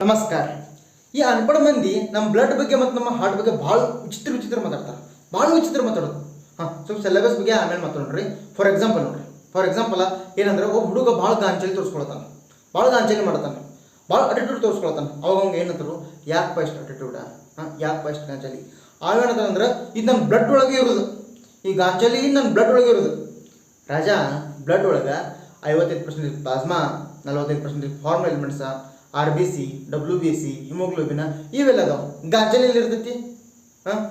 ನಮಸ್ಕಾರ. ಈ ಅನ್ಪಡ ಮಂದಿ ನಮ್ಮ ಬ್ಲಡ್ ಬಗ್ಗೆ ಮತ್ತು ನಮ್ಮ ಹಾರ್ಟ್ ಬಗ್ಗೆ ಭಾಳ ವಿಚಿತ್ರ ಮಾತಾಡ್ತಾರೆ. ಭಾಳ ವಿಚಿತ್ರ ಮಾತಾಡೋದು. ಸ್ವಲ್ಪ ಸಿಲೆಬಸ್ ಬಗ್ಗೆ ಆಮೇಲೆ ಮಾತಾಡ್ರಿ. ಫಾರ್ ಎಕ್ಸಾಂಪಲ್ ಏನಂದ್ರೆ ಒಬ್ಬ ಹುಡುಗ ಭಾಳ ಗಾಂಚಲಿ ತೋರಿಸ್ಕೊಳ್ತಾನೆ, ಭಾಳ ಗಾಂಚಲಿ ಮಾಡ್ತಾನೆ, ಭಾಳ ಅಟಿಟ್ಯೂಡ್ ತೋರಿಸ್ಕೊಳ್ತಾನೆ. ಅವಾಗ ಅವ್ನು ಏನಂತಾರೆ, ಯಾಕಪ್ಪ ಇಷ್ಟು ಅಟಿಟ್ಯೂಡ, ಯಾಕಪ್ಪ ಇಷ್ಟು ಗಾಂಚಲಿ? ಅವೇನಂತಂದ್ರೆ ಇದು ನನ್ನ ಬ್ಲಡ್ ಒಳಗೆ ಇರೋದು, ಈ ಗಾಂಚಲಿ ನನ್ನ ಬ್ಲಡ್ ಒಳಗೆ ಇರೋದು. ರಾಜಾ, ಬ್ಲಡ್ ಒಳಗೆ 55% plasma, 45% form elements, RBC, WBC, haemoglobin ಇವೆಲ್ಲ ಅದಾವ. ಗಾಂಚಲಿ ಎಲ್ಲಿ ಇರ್ತೈತಿ?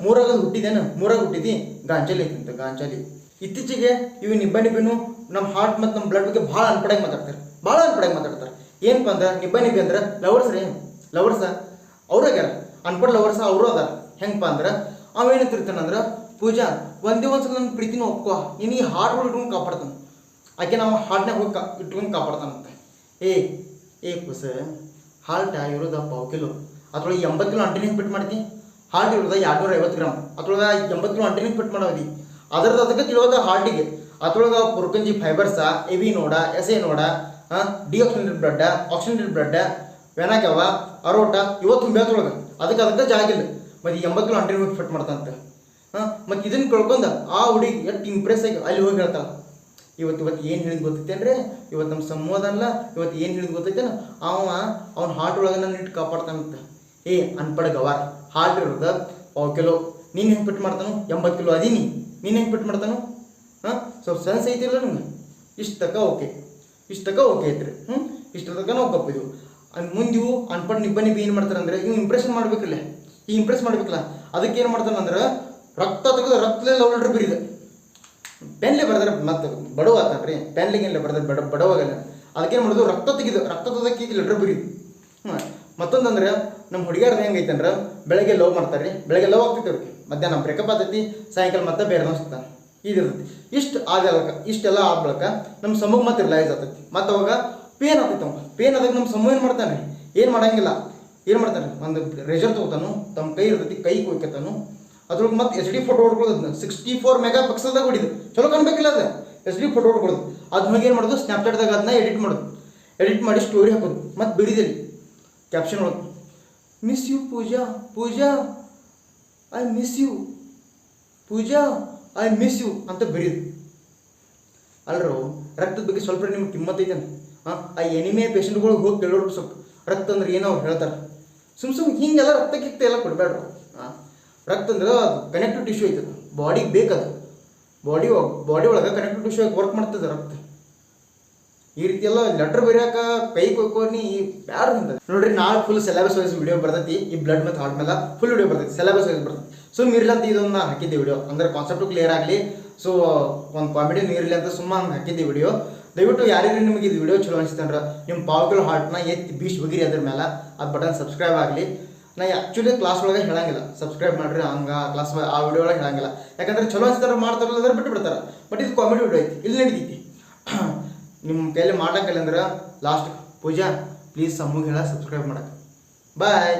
ಮೂರಾಗ ಹುಟ್ಟಿದಿ ಗಾಂಚಲಿ ಐತಿ. ಗಾಂಚಲಿ ಇತ್ತೀಚೆಗೆ ಇವು ನಿಬ್ಬಿನು ನಮ್ಮ ಹಾರ್ಟ್ ಮತ್ತು ನಮ್ಮ ಬ್ಲಡ್ ಬಗ್ಗೆ ಭಾಳ ಅನ್ಪಡಾಗಿ ಮಾತಾಡ್ತಾರೆ. ಏನಪ್ಪ ಅಂದ್ರೆ ನಿಬ್ಬಿ ಅಂದ್ರೆ ಲವರ್ಸ ಅವ್ರಾಗ್ಯಾರ, ಅನ್ಪಡ್ ಲವರ್ಸ ಅವರು ಅದಾರ. ಹೆಂಗಪ್ಪ ಅಂದ್ರೆ ಅವೇನಂತಿರ್ತಾನಂದ್ರೆ, ಪೂಜಾ ಒಂದೇ ಒಂದ್ಸಲ ನನ್ನ ಪ್ರೀತಿನ ಒಪ್ಕೋ, ನೀನು ಈ ಹಾರ್ಟ್ ಒಳಗೆ ಇಟ್ಕೊಂಡು ಕಾಪಾಡ್ತಾನೆ. ಆಕೆ ನಾವು ಹಾರ್ಟ್ನಾಗ ಹೋಗಿ ಇಟ್ಕೊಂಡು ಕಾಪಾಡ್ತಾನಂತೆ. ಏ ಕುಸ, ಹಾರ್ಟ್ ಇರೋದ 1 ಕಿಲೋ, ಅದ್ರೊಳಗೆ 80 ಕಿಲೋ ಅಂಟಿನಿಂಗ್ ಫಿಟ್ ಮಾಡ್ತಿ. ಹಾರ್ಟ್ ಇರೋದ 250 ಗ್ರಾಮ್, ಅದ್ರೊಳಗೆ 80 ಕಿಲೋ ಅಂಟಿನಿಂಗ್ ಫಿಟ್ ಮಾಡೋದಿ. ಅದಕ್ಕೆ ತಿಳಿಯೋದ ಹಾರ್ಟಿಗೆ. ಅದ್ರೊಳಗೆ ಪುರ್ಕಂಜಿ ಫೈಬರ್ಸ, ಎವಿ ನೋಡ, ಎಸೆ ನೋಡ, ಡಿಆಕ್ಸಿನೇಟೆಡ್ ಬ್ಲಡ್, ಆಕ್ಸಿನೇಟೆಡ್ ಬ್ಲಡ್, ವೆನಾಕ್ಯವ, ಅರೋಟ ಇವ ತುಂಬ್ಯಾದ್ರೊಳಗೆ. ಅದಕ್ಕೆ ಜಾಗಿಲ್ಲ. ಮತ್ತು 80 ಕಿಲೋ ಅಂಟಿನಿಂಗ್ ಫಿಟ್ ಮಾಡ್ತಂತೆ. ಮತ್ತು ಇದನ್ನು ಕೇಳ್ಕೊಂಡ ಆ ಹುಡುಗಿ ಎಷ್ಟು ಇಂಪ್ರೆಸ್ ಆಗಿ ಅಲ್ಲಿ ಹೋಗಿ ಹೇಳ್ತಾಳೆ, ಇವತ್ತು ಏನು ಹೇಳಿದ್ ಗೊತ್ತೈತೇನ್ರಿ, ಇವತ್ತು ನಮ್ಮ ಸಂವಾದನಲ್ಲ, ಇವತ್ತು ಏನು ಹೇಳಿದ್ ಗೊತ್ತೈತೇನ, ಅವ್ನ ಹಾರ್ಟ್ ಒಳಗೆ ನಾನು ಇಟ್ಟು ಕಾಪಾಡ್ತಾನಂತ. ಅನ್ಪಡ ಗವಾರ್, ಹಾರ್ಟ್ ಇರೋದ 1 ಕಿಲೋ, ನೀನು ಹೆಂಗೆ ಫಿಟ್ ಮಾಡ್ತಾನು? 80 ಕಿಲೋ ಅದೀನಿ, ನೀನು ಹೆಂಗೆ ಫಿಟ್ ಮಾಡ್ತಾನು? ಸ್ವಲ್ಪ ಸೆನ್ಸ್ ಐತಿಲ್ಲ ನಿಮ್ಗೆ? ಇಷ್ಟಕ್ಕ ಓಕೆ ಐತ್ರಿ. ಇಷ್ಟರ ತನಕ ನಾವು ಕಪ್ಪಿದ್ವು. ಮುಂದಿವು ಅನ್ಪಡ ನಿಬ್ಬ ಏನು ಮಾಡ್ತಾರೆ ಅಂದರೆ, ಇವು ಇಂಪ್ರೆಷನ್ ಮಾಡ್ಬೇಕಲ್ಲ, ಅದಕ್ಕೆ ಏನು ಮಾಡ್ತಾನಂದ್ರೆ, ರಕ್ತ ತೆಗೆದು ರಕ್ತದಲ್ಲೇ ಲವ್ ಲೆಟರ್ ಬರೀದೆ. ಪೆನ್ಲೆ ಬರ್ದಾರೆ, ಮತ್ತೆ ಬಡವ ಆತಾನ್ರಿ, ಪೆನ್ಲಿಗೆಲ್ಲ ಬರ್ದಾರೆ, ಬಡವಾಗಲ್ಲ. ಅದಕ್ಕೇನು ಮಾಡೋದು, ರಕ್ತ ತೆಗೆದಕ್ಕೆ ಲೆಟರ್ ಬರೀದು. ಮತ್ತೊಂದಂದ್ರೆ ನಮ್ಮ ಹುಡುಗಿಯರ್ದು ಹೆಂಗೈತಂದ್ರೆ, ಬೆಳಗ್ಗೆ ಲವ್ ಮಾಡ್ತಾರೆ ರೀ, ಬೆಳಗ್ಗೆ ಲವ್ ಆಗ್ತೈತೆ ಅವ್ರಿಗೆ, ಮಧ್ಯಾಹ್ನ ಬ್ರೇಕಪ್ ಆಗ್ತೈತಿ, ಸಾಯಂಕಾಲ ಮತ್ತೆ ಬೇರೆ ಸಿಗ್ತಾನೆ. ಇದಿರ್ತೈತಿ. ಇಷ್ಟೆಲ್ಲ ಆಗ್ಬಳಕ ನಮ್ಮ ಸಮೂಹ ಮತ್ತೆ ರಿಲೈಸ್ ಆಗ್ತೈತಿ. ಮತ್ತು ಅವಾಗ ಪೇನ್ ಆಗ್ತೈತೆ. ಪೇನ್ ಆದಾಗ ನಮ್ಮ ಸಮೂಹ ಏನು ಮಾಡ್ತಾನೆ, ಏನು ಮಾಡಂಗಿಲ್ಲ, ಏನು ಮಾಡ್ತಾನೆ, ಒಂದು ರೆಜರ್ ತಗೋತಾನು, ತಮ್ಮ ಕೈ ಇರ್ತೈತಿ, ಕೈ ಕೊಯ್ಕತ್ತಾನು. ಅದ್ರೊಳಗೆ ಮತ್ತೆ HD ಫೋಟೋ ಹೊಡ್ಕೊಳ್ಳೋದು, 64 ಮೆಗಾ ಪಿಕ್ಸಲ್ದಾಗ ಹೊಡಿದು, ಚಲೋ ಕಾಣ್ಬೇಕಿಲ್ಲ ಅದು. HD ಫೋಟೋ ಹೊಡ್ಕೊಳ್ಳೋದು, ಅದ್ಮಾಗ ಏನು ಮಾಡೋದು, ಸ್ನ್ಯಾಪ್ಚಾಟ್ದಾಗ ಅದನ್ನ ಎಡಿಟ್ ಮಾಡಿ ಸ್ಟೋರಿ ಹಾಕೋದು. ಮತ್ತು ಬಿಡಿದಲ್ಲಿ ಕ್ಯಾಪ್ಷನ್ ಒಳಗೆ, miss you Pooja I miss you Pooja I miss you ಅಂತ ಬರೀದು. ಅಲ್ರು ರಕ್ತದ ಬಗ್ಗೆ ಸ್ವಲ್ಪ ನಿಮ್ಗೆ ಕಿಮ್ಮತ್ ಐತೇನೆ? ಆ ಎನಿಮೆ ಪೇಷಂಟ್ಗಳಿಗೆ ಹೋಗಿ ಕೇಳೋರು ಸ್ವಲ್ಪ ರಕ್ತ ಅಂದ್ರೆ ಏನೋ ಅವ್ರು ಹೇಳ್ತಾರೆ. ಸುಮ್ ಹಿಂಗೆಲ್ಲ ರಕ್ತಕ್ಕಿಕ್ತ ಎಲ್ಲ ಕೊಡಬೇಡ್ರು. ರಕ್ತ ಅಂದ್ರೆ ಅದು ಕನೆಕ್ಟಿವ್ ಟಿಶ್ಯೂ ಐತದ, ಬಾಡಿಗೆ ಬೇಕದು. ಬಾಡಿ ಒಳಗೆ ಕನೆಕ್ಟಿವ್ ಟಿಶ್ಯೂ ವರ್ಕ್ ಮಾಡ್ತದೆ ರಕ್ತ. ಈ ರೀತಿ ಎಲ್ಲ ಲೆಟ್ರ್ ಬರೆಯಾಕ ಕೈ ಕೊಯ್ಕೊನಿ ಬ್ಯಾಡ ಅಂತ ನೋಡ್ರಿ. ನಾಳೆ ಫುಲ್ ಸಿಲೆಬಸ್ ವೈಸ್ ವಿಡಿಯೋ ಬರ್ತೈತಿ. ಈ ಬ್ಲಡ್ ಮತ್ತು ಹಾರ್ಟ್ ಮೇಲೆ ಫುಲ್ ವಿಡಿಯೋ ಬರ್ತೈತಿ, ಸಿಲೆಬಸ್ ವೈಸ್ ಬರ್ತೈತಿ. ಸುಮ್ಮ ಇರಲಿ ಅಂತ ಇದನ್ನ ಹಾಕಿದ್ದೆ ವಿಡಿಯೋ, ಅಂದ್ರೆ ಕಾನ್ಸೆಪ್ಟು ಕ್ಲಿಯರ್ ಆಗಲಿ, ಸೊ ಒಂದು ಕಾಮಿಡಿ ಇರಲಿ ಅಂತ ಸುಮ್ಮ ಹಂಗೆ ಹಾಕಿದ್ದೆ ವಿಡಿಯೋ. ದಯವಿಟ್ಟು ಯಾರ್ಯಾರು ನಿಮಗೆ ಇದು ವಿಡಿಯೋ ಚಲೋ ಅನಿಸ್ತಂದ್ರೆ ನಿಮ್ಮ 1 ಕಿಲೋ ಹಾರ್ಟ್ನ ಎತ್ತಿ ಬೀಶ್ ಹೋಗಿರಿ ಅದ್ರ ಮೇಲೆ, ಅದು ಬಟನ್ ಸಬ್ಸ್ಕ್ರೈಬ್ ಆಗಲಿ. ನಾ ಆ್ಯಕ್ಚುಲಿ ಕ್ಲಾಸ್ ಒಳಗೆ ಹೇಳಂಗಿಲ್ಲ ಸಬ್ಸ್ಕ್ರೈಬ್ ಮಾಡಿರಿ, ಹಂಗೆ ಕ್ಲಾಸ್ ಆ ವಿಡಿಯೋ ಒಳಗೆ ಹೇಳಂಗಿಲ್ಲ. ಯಾಕಂದ್ರೆ ಚಲೋ ಅನಿಸ್ತಾರೆ ಮಾಡ್ತಾರಲ್ಲ ಅದ್ರ ಬಿಟ್ಟು ಬಿಡ್ತಾರೆ. ಬಟ್ ಇದು ಕಾಮಿಡಿ ವಿಡಿಯೋ ಐತಿ, ಇಲ್ಲಿ ನಡೀತೈತಿ. ನಿಮ್ಮ ಕೈಯಲ್ಲಿ ಮಾಡೋಕ್ಕಿಲ್ಲ ಅಂದ್ರೆ ಲಾಸ್ಟ್, ಪೂಜಾ ಪ್ಲೀಸ್ ಸಮೂಹ ಹೇಳ ಸಬ್ಸ್ಕ್ರೈಬ್ ಮಾಡಕ್ಕೆ. ಬಾಯ್.